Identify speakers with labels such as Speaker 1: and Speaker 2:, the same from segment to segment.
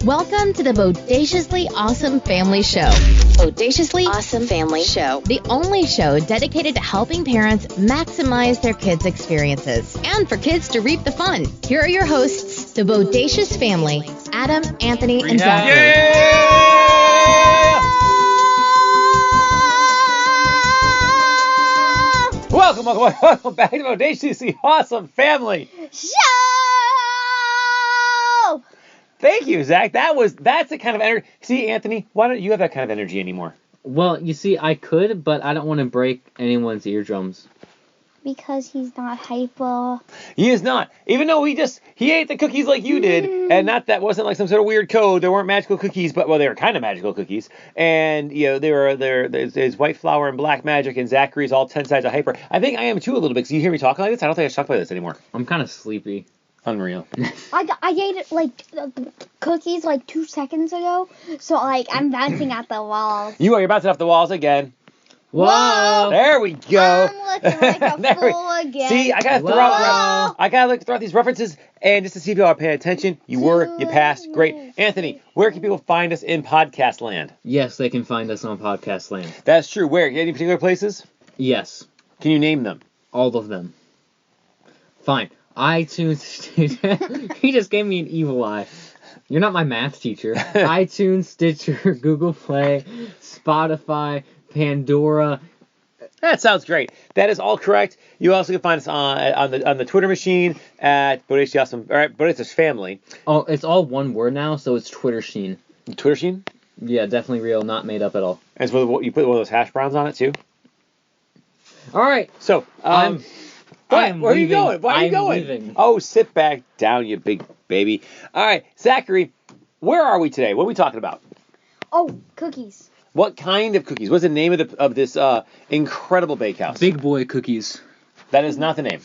Speaker 1: Welcome to the Bodaciously Awesome Family Show. Bodaciously Awesome Family Show. The only show dedicated to helping parents maximize their kids' experiences and for kids to reap the fun. Here are your hosts, the Bodacious family, Adam, Anthony, and Zachary.
Speaker 2: Yeah! Welcome back to Bodaciously Awesome Family
Speaker 3: Show!
Speaker 2: Thank you, Zach. That's the kind of energy. See, Anthony, why don't you have that kind of energy anymore?
Speaker 4: Well, you see, I could, but I don't want to break anyone's eardrums.
Speaker 3: Because he's not hyper.
Speaker 2: He is not. Even though he ate the cookies like you did, and that wasn't like some sort of weird code. There weren't magical cookies, but they were kind of magical cookies. And there's white flour and black magic, and Zachary's all 10 sides of hyper. I think I am too a little bit. Because you hear me talking like this? I don't think I should talk like this anymore.
Speaker 4: I'm kind of sleepy.
Speaker 2: Unreal.
Speaker 3: I ate it the cookies 2 seconds ago, so I'm bouncing at the walls.
Speaker 2: You're bouncing off the walls again.
Speaker 4: Whoa!
Speaker 2: There we go.
Speaker 3: I'm looking like a fool again.
Speaker 2: See, I gotta throw out these references, and just to see if you all are paying attention. You passed, great. Anthony, where can people find us in podcast land?
Speaker 4: Yes, they can find us on podcast land.
Speaker 2: That's true. Where? Any particular places?
Speaker 4: Yes.
Speaker 2: Can you name them?
Speaker 4: All of them. Fine. iTunes. He just gave me an evil eye. You're not my math teacher. iTunes, Stitcher, Google Play, Spotify, Pandora.
Speaker 2: That sounds great. That is all correct. You also can find us on the Twitter machine at Bodacious Awesome, or at Bodacious Family.
Speaker 4: Oh, it's all one word now, so it's Twitter Sheen.
Speaker 2: Twitter Sheen?
Speaker 4: Yeah, definitely real, not made up at all.
Speaker 2: And so you put one of those hash browns on it too?
Speaker 4: All right.
Speaker 2: So, where are you going? Why are you going?
Speaker 4: Leaving.
Speaker 2: Oh, sit back down, you big baby. All right, Zachary, where are we today? What are we talking about?
Speaker 3: Oh, cookies.
Speaker 2: What kind of cookies? What's the name of this incredible bakehouse?
Speaker 4: Big boy cookies.
Speaker 2: That is not the name.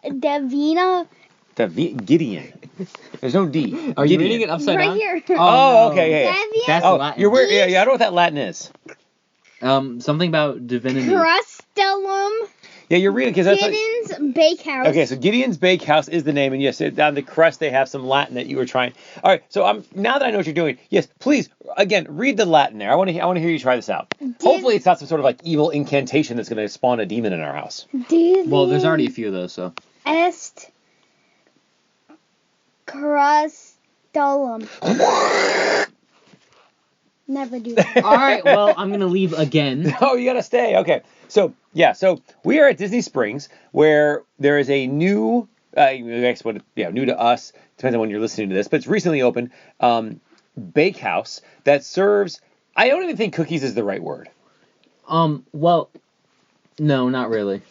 Speaker 3: Davina.
Speaker 2: Gideon. There's no D.
Speaker 4: Are you reading it upside down?
Speaker 3: Right here.
Speaker 2: Oh, okay. Yeah.
Speaker 4: That's Latin.
Speaker 2: You're weird. Yeah, I don't know what that Latin is.
Speaker 4: Something about divinity.
Speaker 3: Crustellum.
Speaker 2: Yeah, you're reading because that's
Speaker 3: Gideon's Bakehouse.
Speaker 2: Okay, so Gideon's Bakehouse is the name, and yes, on the crest they have some Latin that you were trying. All right, so now that I know what you're doing, yes, please again read the Latin there. I want to hear you try this out. Hopefully, it's not some sort of evil incantation that's going to spawn a demon in our house.
Speaker 4: Well, there's already a few of those, so.
Speaker 3: Est crustellum. Never do that.
Speaker 4: All right, well, I'm going to leave again.
Speaker 2: Oh, you got to stay. Okay. So we are at Disney Springs, where there is a new, new to us, depends on when you're listening to this, but it's recently opened, bakehouse that serves, I don't even think cookies is the right word.
Speaker 4: Well, no, not really.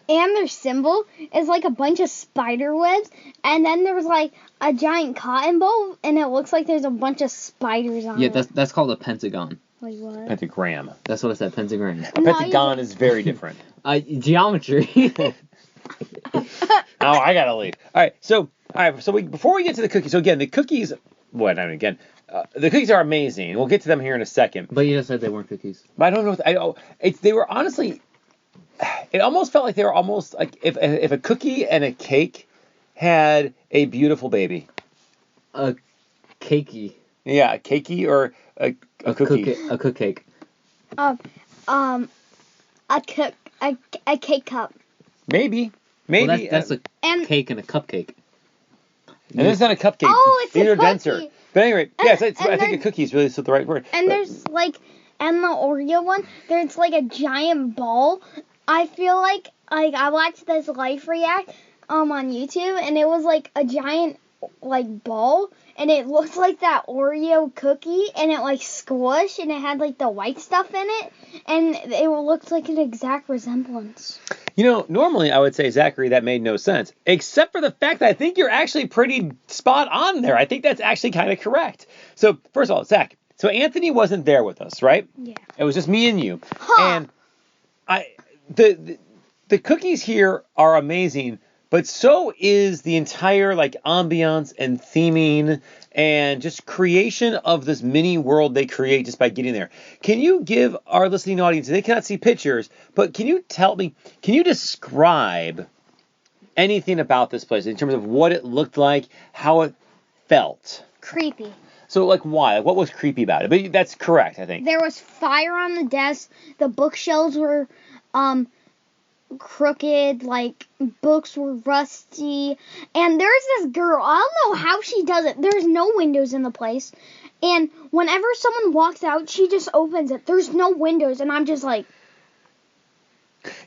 Speaker 3: And their symbol is a bunch of spider webs, and then there's a giant cotton ball, and it looks like there's a bunch of spiders on it.
Speaker 4: Yeah, that's called a pentagon.
Speaker 3: Like what?
Speaker 2: Pentagram.
Speaker 4: That's what I said, pentagram.
Speaker 2: A pentagon is very different.
Speaker 4: Geometry.
Speaker 2: Oh, I gotta leave. All right, so before we get to the cookies, so again, the cookies. The cookies are amazing. We'll get to them here in a second.
Speaker 4: But you just said they weren't cookies.
Speaker 2: But I don't know. They were honestly. It almost felt like they were almost like if a cookie and a cake had a beautiful baby.
Speaker 4: A cakey.
Speaker 2: Yeah, a cakey or a cookie.
Speaker 4: A cook cake.
Speaker 3: A cake cup.
Speaker 2: Maybe.
Speaker 4: Well, that's a cake and a cupcake.
Speaker 2: And it's not a cupcake.
Speaker 3: Oh, it's
Speaker 2: These
Speaker 3: a
Speaker 2: are denser.
Speaker 3: cookie.
Speaker 2: But anyway, I think a cookie is really the right word.
Speaker 3: And there's and the Oreo one, there's a giant ball. I feel like I watched this Life React on YouTube, and it was a giant ball, and it looked like that Oreo cookie, and it squished, and it had the white stuff in it, and it looked like an exact resemblance.
Speaker 2: Normally I would say, Zachary, that made no sense, except for the fact that I think you're actually pretty spot on there. I think that's actually kind of correct. So first of all, Zach, so Anthony wasn't there with us, right?
Speaker 3: Yeah.
Speaker 2: It was just me and you.
Speaker 3: Huh.
Speaker 2: And the cookies here are amazing, but so is the entire ambiance and theming and just creation of this mini world they create just by getting there. Can you give our listening audience, they cannot see pictures, but can you describe anything about this place in terms of what it looked like, how it felt.
Speaker 3: Creepy.
Speaker 2: So, like, why? Like, what was creepy about it? But that's correct, I think.
Speaker 3: There was fire on the desk. The bookshelves were crooked. Like, books were rusty. And there's this girl. I don't know how she does it. There's no windows in the place. And whenever someone walks out, she just opens it. There's no windows. And I'm just like...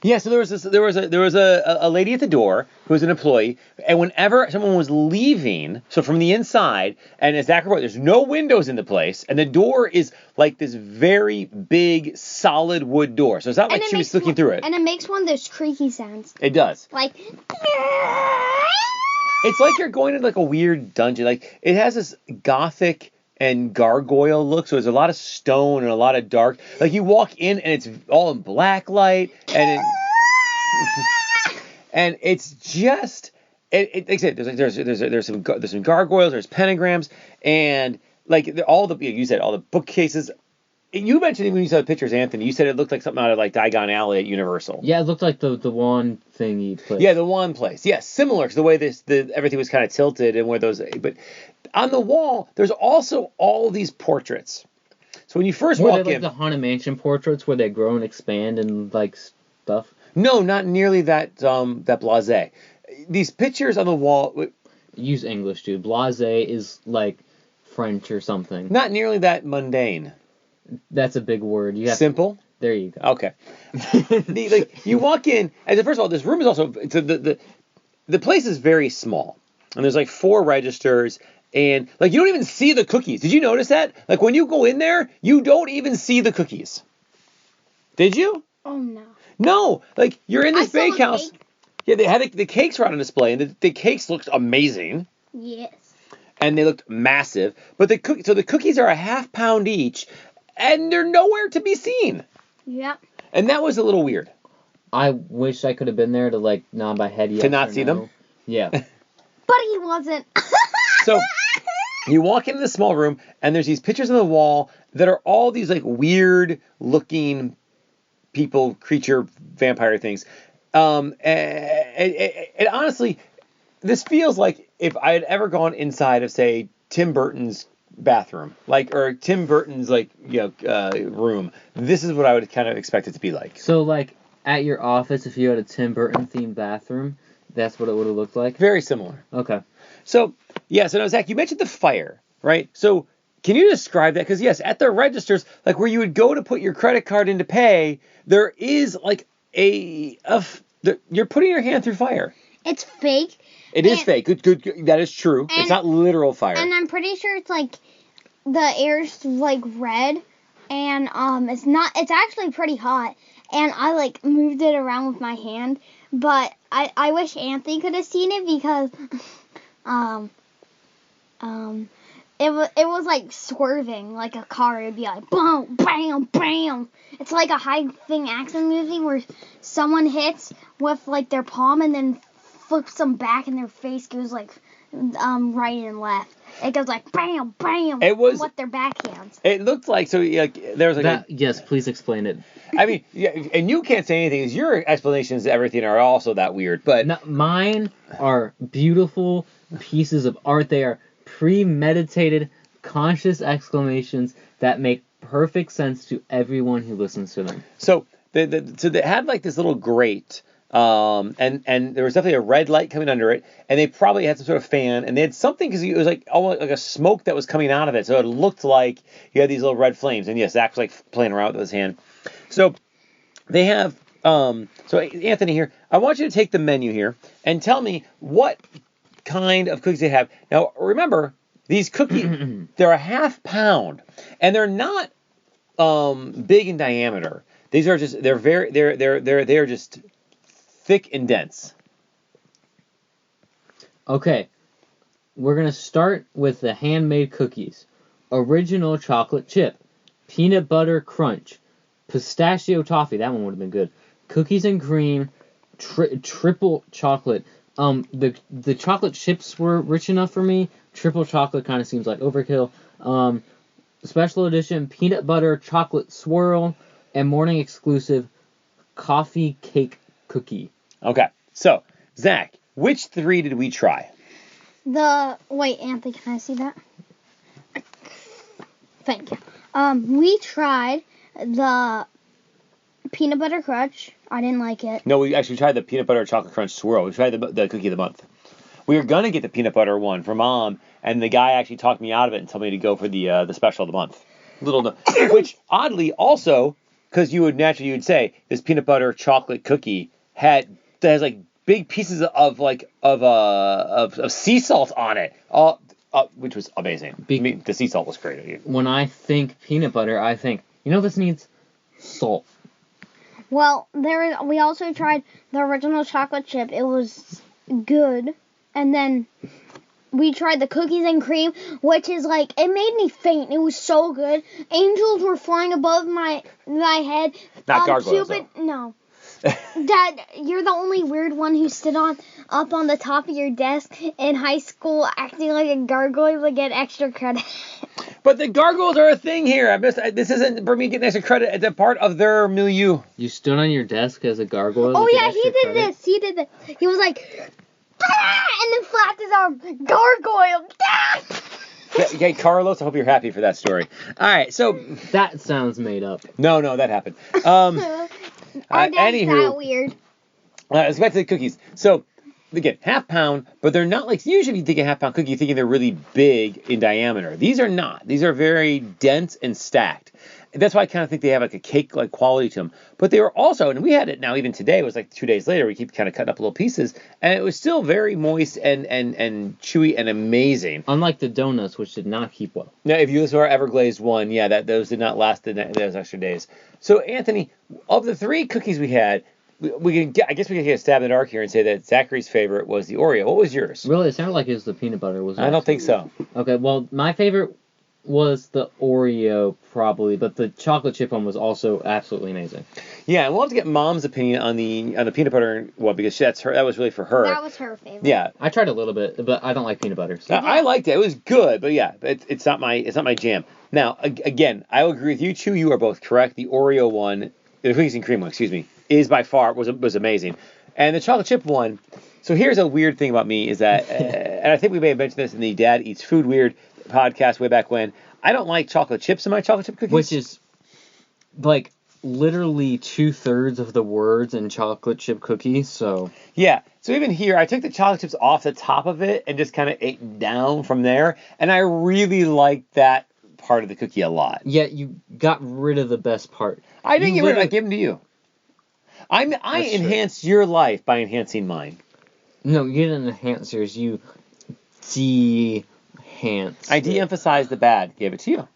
Speaker 2: Yeah, so there was a lady at the door who was an employee, and whenever someone was leaving, so from the inside, and as Zach reported, there's no windows in the place, and the door is like this very big, solid wood door. So it's not like she was looking through it.
Speaker 3: And it makes one of those creaky sounds.
Speaker 2: It does.
Speaker 3: Like...
Speaker 2: It's like you're going into like a weird dungeon. Like, it has this gothic and gargoyle look, so there's a lot of stone and a lot of dark. Like, you walk in and it's all in black light, and and it's just like I said, there's some gargoyles, there's pentagrams, and like all the bookcases. You mentioned it when you saw the pictures, Anthony. You said it looked like something out of like Diagon Alley at Universal.
Speaker 4: Yeah, it looked like the one thing you put.
Speaker 2: Yeah, the one place. Yeah, similar to the way everything was kind of tilted and where those. But on the wall, there's also all these portraits. So when you first walk
Speaker 4: like
Speaker 2: in,
Speaker 4: the Haunted Mansion portraits where they grow and expand and like stuff.
Speaker 2: No, not nearly that blasé. These pictures on the wall.
Speaker 4: Use English, dude. Blasé is like French or something.
Speaker 2: Not nearly that mundane.
Speaker 4: That's a big word. You have
Speaker 2: Simple?
Speaker 4: There you go.
Speaker 2: Okay. You walk in, and first of all, this room is also, the place is very small. And there's like 4 registers, and like you don't even see the cookies. Did you notice that? Like when you go in there, you don't even see the cookies. Did you?
Speaker 3: Oh, no.
Speaker 2: No. Like you're in this bakehouse.
Speaker 3: Cake.
Speaker 2: Yeah, they had the cakes were on display, and the cakes looked amazing.
Speaker 3: Yes.
Speaker 2: And they looked massive. But the cookies are a half pound each. And they're nowhere to be seen.
Speaker 3: Yeah.
Speaker 2: And that was a little weird.
Speaker 4: I wish I could have been there to like nod my head yes
Speaker 2: to not see them?
Speaker 4: Yeah.
Speaker 3: But he wasn't.
Speaker 2: So you walk into the small room, and there's these pictures on the wall that are all these like weird looking people, creature, vampire things. And honestly, this feels like if I had ever gone inside of, say, Tim Burton's bathroom, or Tim Burton's room, this is what I would kind of expect it to be like.
Speaker 4: So like at your office, if you had a Tim Burton themed bathroom, that's what it would have looked like.
Speaker 2: Very similar.
Speaker 4: Okay.
Speaker 2: So yeah, so now Zach, you mentioned the fire, right? So can you describe that? Because yes, at the registers, like where you would go to put your credit card in to pay, there is like you're putting your hand through fire.
Speaker 3: It's fake.
Speaker 2: It is fake. Good. That is true. It's not literal fire.
Speaker 3: And I'm pretty sure it's like the air's like red, and it's actually pretty hot. And I like moved it around with my hand, but I wish Anthony could have seen it because it was like swerving like a car. It'd be like boom, bam, bam. It's like a high thing action movie where someone hits with like their palm and then flips them back and their face goes like right and left. It goes like bam, bam.
Speaker 2: It was
Speaker 3: with their backhands.
Speaker 2: It looked like there was like
Speaker 4: that. Yes, please explain it.
Speaker 2: I mean, yeah, and you can't say anything. Your explanations of everything are also that weird. But
Speaker 4: no, mine are beautiful pieces of art. They are premeditated, conscious exclamations that make perfect sense to everyone who listens to them.
Speaker 2: So they had like this little grate. And there was definitely a red light coming under it, and they probably had some sort of fan, and they had something because it was like almost like a smoke that was coming out of it, so it looked like you had these little red flames. And yes, Zach was like playing around with his hand. So they have so Anthony here, I want you to take the menu here and tell me what kind of cookies they have. Now remember, these cookies they're a half pound, and they're not big in diameter. These are just they're just thick and dense.
Speaker 4: Okay, we're going to start with the handmade cookies. Original chocolate chip, peanut butter crunch, pistachio toffee, that one would have been good, cookies and cream, triple chocolate. The chocolate chips were rich enough for me. Triple chocolate kind of seems like overkill. Special edition peanut butter chocolate swirl, and morning exclusive coffee cake cookie.
Speaker 2: Okay, so Zach, which 3 did we try?
Speaker 3: Wait, Anthony, can I see that? Thank you. We tried the peanut butter crunch. I didn't like it.
Speaker 2: No, we actually tried the peanut butter chocolate crunch swirl. We tried the cookie of the month. We were gonna get the peanut butter one for Mom, and the guy actually talked me out of it and told me to go for the special of the month. Which oddly also, because you would say this peanut butter chocolate cookie has like big pieces of sea salt on it, which was amazing. The sea salt was great.
Speaker 4: When I think peanut butter, I think, this needs salt.
Speaker 3: Well, we also tried the original chocolate chip. It was good. And then we tried the cookies and cream, which is like, it made me faint. It was so good. Angels were flying above my head.
Speaker 2: Not gargoyles,
Speaker 3: No. Dad, you're the only weird one who stood up on the top of your desk in high school acting like a gargoyle to get extra credit.
Speaker 2: But the gargoyles are a thing here. This isn't for me getting extra credit. It's a part of their milieu.
Speaker 4: You stood on your desk as a gargoyle?
Speaker 3: Oh, yeah, he did this. He was like, ah! And then flapped his arm. Gargoyle. Ah!
Speaker 2: Okay, Carlos, I hope you're happy for that story. All right, so...
Speaker 4: That sounds made up.
Speaker 2: No, that happened.
Speaker 3: Anywho, that weird.
Speaker 2: Let's go back to the cookies. So, again, half pound, but they're not like, usually you think a half pound cookie, you're thinking they're really big in diameter. These are not. These are very dense and stacked. That's why I kind of think they have like a cake-like quality to them. But they were also, and we had it now even today, it was like 2 days later, we keep kind of cutting up little pieces, and it was still very moist and chewy and amazing.
Speaker 4: Unlike the donuts, which did not keep well.
Speaker 2: Now, if you listen to our Everglazed one, yeah, those did not last those extra days. So, Anthony, of the 3 cookies we had, I guess we can get a stab in the dark here and say that Zachary's favorite was the Oreo. What was yours?
Speaker 4: Really? It sounded like it was the peanut butter.
Speaker 2: I don't think so.
Speaker 4: Okay, well, my favorite was the Oreo, probably, but the chocolate chip one was also absolutely amazing.
Speaker 2: Yeah, and we'll have to get Mom's opinion on the peanut butter one, because that was really for her.
Speaker 3: That was her favorite.
Speaker 2: Yeah.
Speaker 4: I tried a little bit, but I don't like peanut butter. So.
Speaker 2: I liked it. It was good, but yeah, it's not my jam. Now, again, I will agree with you two. You are both correct. The Oreo one, the cookies and cream one, is by far was amazing. And the chocolate chip one, so here's a weird thing about me is that, and I think we may have mentioned this in the Dad Eats Food Weird podcast way back when, I don't like chocolate chips in my chocolate chip cookies.
Speaker 4: Which is like literally 2/3 of the words in chocolate chip cookies, so.
Speaker 2: Yeah, so even here, I took the chocolate chips off the top of it and just kind of ate down from there, and I really liked that part of the cookie a lot.
Speaker 4: Yeah, you got rid of the best part.
Speaker 2: I didn't get rid of it, I gave them to you. I enhanced your life by enhancing mine.
Speaker 4: No, you didn't enhance yours, you de-enhanced.
Speaker 2: I de-emphasized the bad, gave it to you.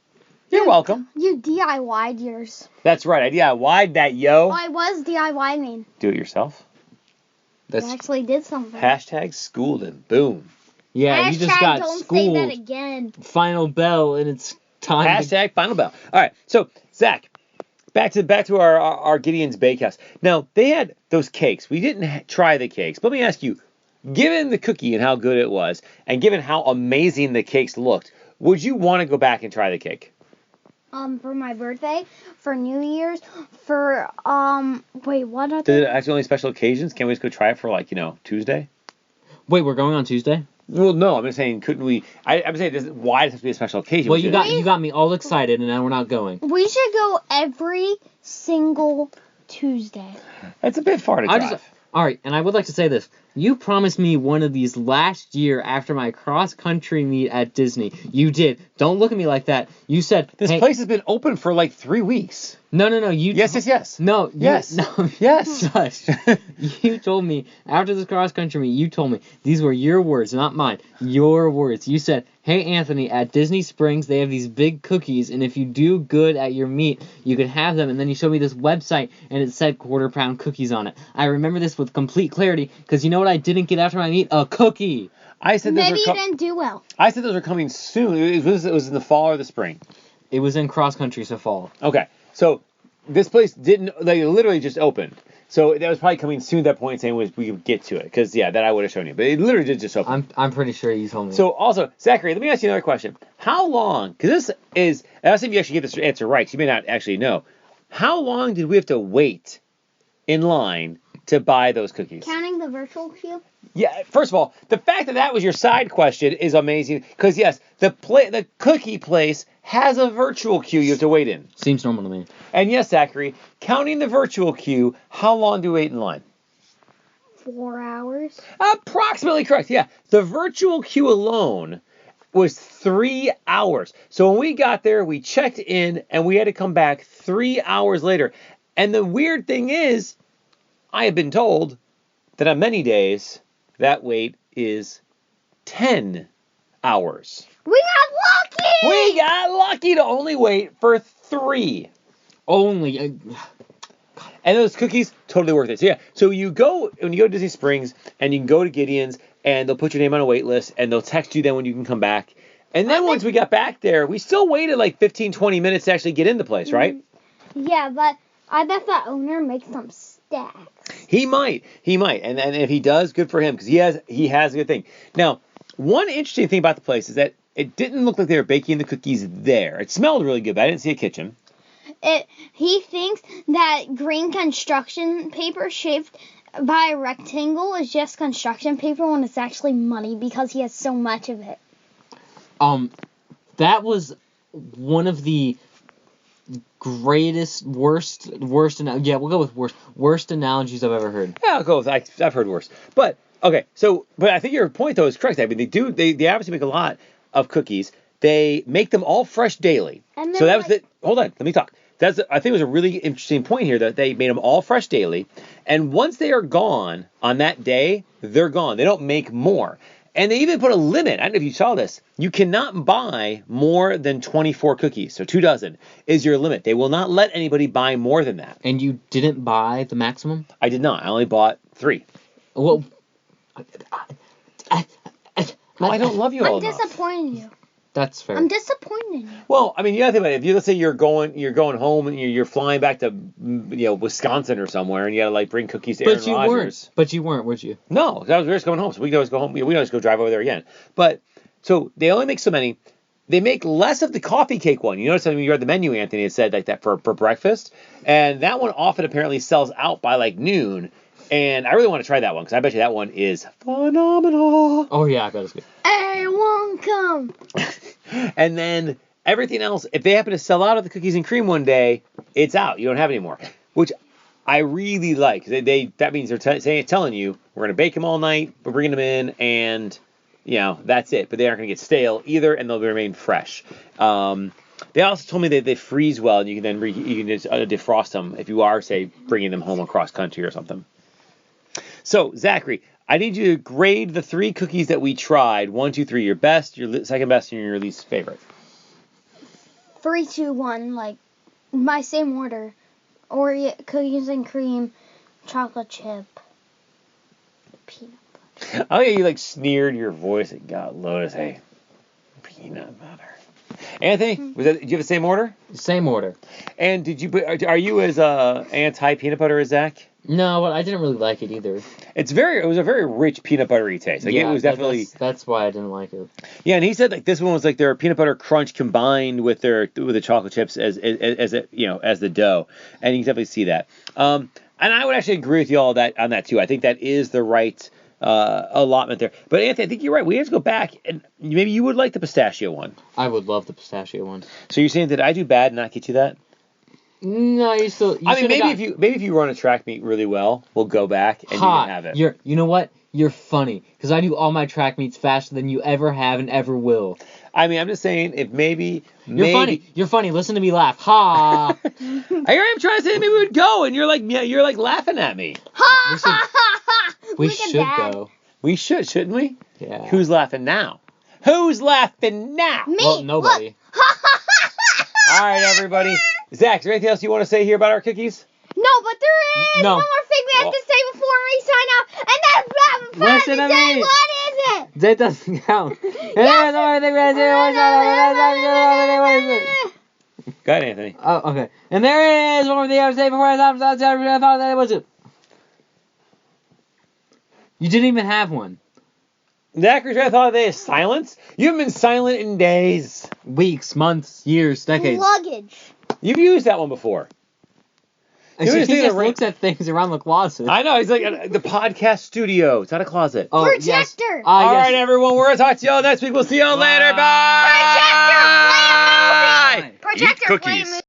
Speaker 2: You're welcome.
Speaker 3: You DIY'd yours.
Speaker 2: That's right, I DIY'd that, yo.
Speaker 3: I was DIYing.
Speaker 2: Do it yourself.
Speaker 3: I actually did something.
Speaker 2: Hashtag schooled and boom.
Speaker 4: Yeah, you just got
Speaker 3: don't
Speaker 4: schooled.
Speaker 3: Say that again.
Speaker 4: Final bell, and it's time.
Speaker 2: Hashtag final bell. All right, so Zach, back to our Gideon's Bakehouse. Now they had those cakes. We didn't try the cakes. But let me ask you, given the cookie and how good it was, and given how amazing the cakes looked, would you want to go back and try the cake?
Speaker 3: For my birthday, for New Year's, for wait, what are
Speaker 2: Did it actually only special occasions? Can't we just go try it for Tuesday?
Speaker 4: Wait, we're going on Tuesday?
Speaker 2: Well, no, I'm just saying, couldn't we? I'm saying, why does it have to be a special occasion?
Speaker 4: Well, you got me all excited, and now we're not going.
Speaker 3: We should go every single Tuesday.
Speaker 2: That's a bit far to drive.
Speaker 4: All right, and I would like to say this. You promised me one of these last year after my cross-country meet at Disney. You did. Don't look at me like that. You said...
Speaker 2: This place has been open for 3 weeks.
Speaker 4: No.
Speaker 2: Yes.
Speaker 4: No.
Speaker 2: Yes.
Speaker 4: No.
Speaker 2: Yes.
Speaker 4: Shush. You told me, after this cross-country meet, you told me, these were your words, not mine. Your words. You said, hey, Anthony, at Disney Springs, they have these big cookies, and if you do good at your meet, you can have them. And then you showed me this website, and it said quarter-pound cookies on it. I remember this with complete clarity, because you know what I didn't get after my meet? A cookie.
Speaker 2: I said
Speaker 3: maybe you didn't do well.
Speaker 2: I said those were coming soon. It was in the fall or the spring.
Speaker 4: It was in cross-country, so fall.
Speaker 2: Okay. So this place didn't, literally just opened. So that was probably coming soon at that point, saying we could get to it. Because, that I would have shown you. But it literally did just open.
Speaker 4: I'm pretty sure you told me.
Speaker 2: So, also, Zachary, let me ask you another question. How long, because this is, and I'll see if you actually get this answer right, 'cause you may not actually know. How long did we have to wait in line to buy those cookies.
Speaker 3: Counting the virtual queue?
Speaker 2: Yeah, first of all, the fact that that was your side question is amazing because, yes, the cookie place has a virtual queue you have to wait in.
Speaker 4: Seems normal to me.
Speaker 2: And yes, Zachary, counting the virtual queue, how long do you wait in line?
Speaker 3: 4 hours.
Speaker 2: Approximately correct, yeah. The virtual queue alone was 3 hours. So when we got there, we checked in, and we had to come back 3 hours later. And the weird thing is, I have been told that on many days, that wait is 10 hours.
Speaker 3: We got lucky!
Speaker 2: We got lucky to only wait for 3.
Speaker 4: Only.
Speaker 2: And those cookies, totally worth it. So yeah, so when you go to Disney Springs, and you can go to Gideon's, and they'll put your name on a wait list, and they'll text you then when you can come back. And then once we got back there, we still waited like 15, 20 minutes to actually get in the place, right?
Speaker 3: Yeah, but I bet the owner makes some stacks.
Speaker 2: He might. And if he does, good for him, because he has a good thing. Now, one interesting thing about the place is that it didn't look like they were baking the cookies there. It smelled really good, but I didn't see a kitchen.
Speaker 3: He thinks that green construction paper shaped by a rectangle is just construction paper when it's actually money because he has so much of it.
Speaker 4: That was one of the worst, we'll go with worst analogies I've ever heard.
Speaker 2: Yeah, I'll go with, I've heard worse. But, okay, but I think your point, though, is correct. I mean, they obviously make a lot of cookies. They make them all fresh daily.
Speaker 3: And
Speaker 2: So that was hold on, let me talk. I think it was a really interesting point here that they made them all fresh daily. And once they are gone on that day, they're gone. They don't make more. And they even put a limit. I don't know if you saw this. You cannot buy more than 24 cookies. So 2 dozen is your limit. They will not let anybody buy more than that.
Speaker 4: And you didn't buy the maximum?
Speaker 2: I did not. I only bought 3.
Speaker 4: Well,
Speaker 2: I don't love you all
Speaker 3: I'm
Speaker 2: enough.
Speaker 3: disappointing you.
Speaker 4: That's fair.
Speaker 3: I'm disappointing you.
Speaker 2: Well, I mean, you gotta think about it. If let's say you're going home and you're flying back to Wisconsin or somewhere, and you gotta like bring cookies to Aaron Rodgers.
Speaker 4: But you weren't, would you?
Speaker 2: No, because we were just going home, so we could always go home. We could always go drive over there again. But so they only make so many. They make less of the coffee cake one. You notice when you read the menu, Anthony, it said like that for breakfast, and that one often apparently sells out by like noon. And I really want to try that one because I bet you that one is phenomenal.
Speaker 4: Oh yeah, I bet it's good.
Speaker 3: Everyone come.
Speaker 2: And then everything else, if they happen to sell out of the cookies and cream one day, it's out. You don't have any more, which I really like. That means they're telling you we're going to bake them all night, we're bringing them in, and that's it. But they aren't going to get stale either, and they'll remain fresh. They also told me that they freeze well, and you can then you can just defrost them if you are, say, bringing them home across country or something. So, Zachary, I need you to grade the 3 cookies that we tried. 1, 2, 3. Your best, your second best, and your least favorite.
Speaker 3: 3, 2, 1, like my same order. Oreo cookies and cream, chocolate chip, peanut butter.
Speaker 2: Oh yeah, you like sneered your voice at God Lotus. Hey, peanut butter. Anthony, did you have the same order?
Speaker 4: Same order.
Speaker 2: And are you as anti peanut butter as Zach?
Speaker 4: No, but I didn't really like it either.
Speaker 2: It was a very rich peanut buttery taste. Like,
Speaker 4: yeah,
Speaker 2: it was definitely.
Speaker 4: That's why I didn't like it.
Speaker 2: Yeah, and he said like this one was like their peanut butter crunch combined with the chocolate chips as the dough, and you can definitely see that. And I would actually agree with you all on that too. I think that is the right allotment there. But Anthony, I think you're right. We have to go back, and maybe you would like the pistachio one.
Speaker 4: I would love the pistachio one.
Speaker 2: So you're saying that I do bad and not get you that?
Speaker 4: No, you still.
Speaker 2: I mean, maybe if you run a track meet really well, we'll go back and you can have it.
Speaker 4: You know what? You're funny because I do all my track meets faster than you ever have and ever will.
Speaker 2: I mean, I'm just saying if maybe
Speaker 4: You're funny. Listen to me laugh. Ha!
Speaker 2: I am trying to say maybe we would go, and you're like laughing at me.
Speaker 3: Ha ha ha ha!
Speaker 4: We should go.
Speaker 2: We should, shouldn't we?
Speaker 4: Yeah.
Speaker 2: Who's laughing now? Who's laughing now?
Speaker 3: Me.
Speaker 4: Well, nobody.
Speaker 3: Look. Ha ha ha ha!
Speaker 2: All right, everybody. Zach, is there anything else you want to say here about our cookies?
Speaker 3: No, but there is
Speaker 4: No.
Speaker 3: one more thing we have to say before we sign out, and that's
Speaker 4: Listen to me.
Speaker 3: What is it?
Speaker 4: That doesn't count.
Speaker 2: Go ahead, Anthony.
Speaker 4: Oh, okay. And there is one more thing I have to say before I thought that was it. You didn't even have one.
Speaker 2: Zachary's I thought they is silence. You haven't been silent in days.
Speaker 4: Weeks, months, years, decades.
Speaker 3: Luggage.
Speaker 2: You've used that one before.
Speaker 4: And
Speaker 2: You
Speaker 4: he
Speaker 2: just think
Speaker 4: just
Speaker 2: that
Speaker 4: looks at things around the closet.
Speaker 2: I know. He's like the podcast studio. It's not a closet.
Speaker 4: Oh,
Speaker 3: Projector.
Speaker 4: yes.
Speaker 2: All
Speaker 4: Yes.
Speaker 2: right, everyone. We're going to talk to y'all next week. We'll see y'all later. Bye.
Speaker 3: Projector, play a movie.
Speaker 2: Eat
Speaker 3: Projector, play a
Speaker 2: cookies.
Speaker 3: movie.